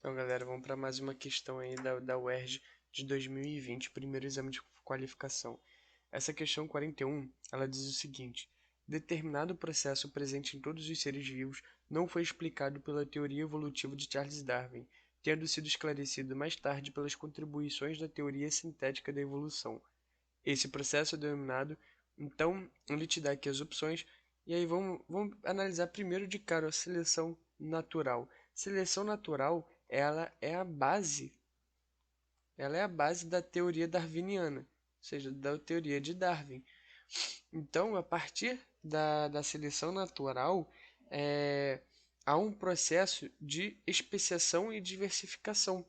Então, galera, vamos para mais uma questão aí da UERJ de 2020, primeiro exame de qualificação. Essa questão 41, ela diz o seguinte: determinado processo presente em todos os seres vivos não foi explicado pela teoria evolutiva de Charles Darwin, tendo sido esclarecido mais tarde pelas contribuições da teoria sintética da evolução. Esse processo é denominado, então, ele te dá aqui as opções, e aí vamos analisar primeiro de cara a seleção natural. Seleção natural, ela é a base da teoria darwiniana, ou seja, da teoria de Darwin. Então, a partir da seleção natural, é, há um processo de especiação e diversificação.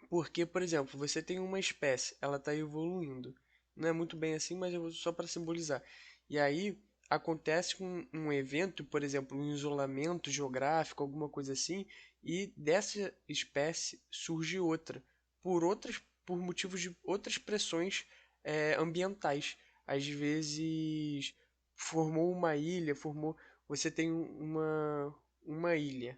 Porque, por exemplo, você tem uma espécie, ela está evoluindo. Não é muito bem assim, mas eu vou só para simbolizar. E aí acontece um evento, por exemplo, um isolamento geográfico, alguma coisa assim, e dessa espécie surge outra, por motivos de outras pressões ambientais. Às vezes formou uma ilha, você tem uma ilha.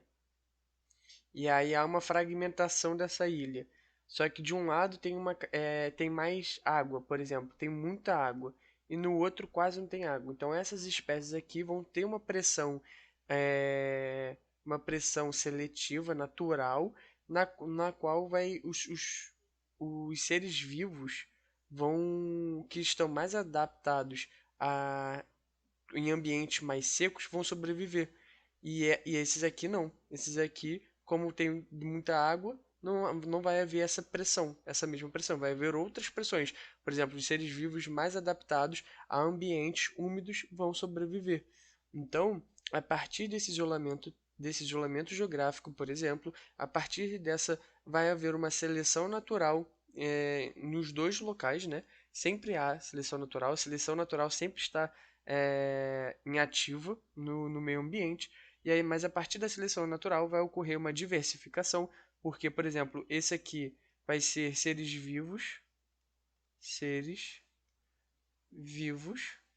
E aí há uma fragmentação dessa ilha. Só que de um lado tem mais água, por exemplo, tem muita água. E no outro quase não tem água. Então essas espécies aqui vão ter uma pressão seletiva natural, na qual os seres vivos que estão mais adaptados a, em ambientes mais secos vão sobreviver. E esses aqui não. Esses aqui, como tem muita água, não vai haver essa pressão, essa mesma pressão. Vai haver outras pressões. Por exemplo, os seres vivos mais adaptados a ambientes úmidos vão sobreviver. Então, a partir desse isolamento geográfico, por exemplo, a partir dessa vai haver uma seleção natural nos dois locais, né? Sempre há seleção natural. A seleção natural sempre está em ativa no meio ambiente. E aí, mas a partir da seleção natural vai ocorrer uma diversificação, porque, por exemplo, esse aqui vai ser seres vivos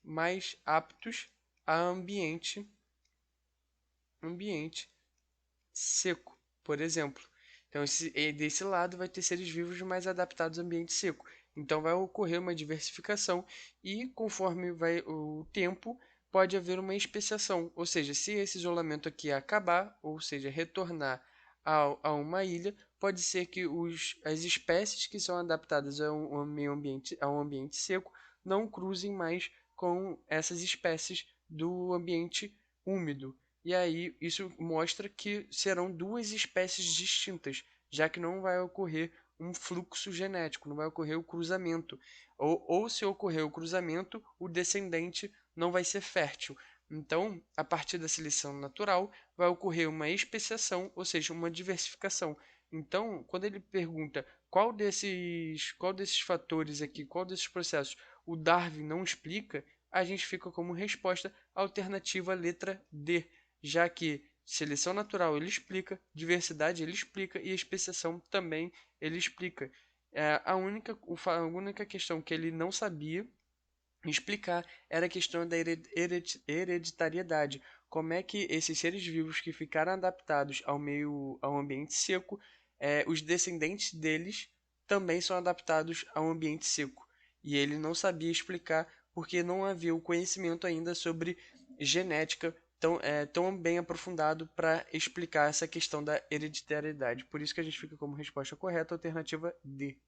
mais aptos a ambiente seco, por exemplo. Então, desse lado vai ter seres vivos mais adaptados ao ambiente seco. Então, vai ocorrer uma diversificação e, conforme vai o tempo, pode haver uma especiação. Ou seja, se esse isolamento aqui acabar, ou seja, retornar a uma ilha, pode ser que as espécies que são adaptadas a um ambiente seco não cruzem mais com essas espécies do ambiente úmido. E aí isso mostra que serão duas espécies distintas, já que não vai ocorrer um fluxo genético, não vai ocorrer o cruzamento. Ou se ocorrer o cruzamento, o descendente não vai ser fértil. Então, a partir da seleção natural, vai ocorrer uma especiação, ou seja, uma diversificação. Então, quando ele pergunta qual desses fatores aqui, qual desses processos o Darwin não explica, a gente fica como resposta a alternativa letra D, já que seleção natural ele explica, diversidade ele explica e especiação também ele explica. A única questão que ele não sabia explicar era a questão da hereditariedade. Como é que esses seres vivos que ficaram adaptados ao ambiente seco, os descendentes deles também são adaptados ao ambiente seco. E ele não sabia explicar porque não havia o conhecimento ainda sobre genética tão bem aprofundado para explicar essa questão da hereditariedade. Por isso que a gente fica como resposta correta a alternativa D.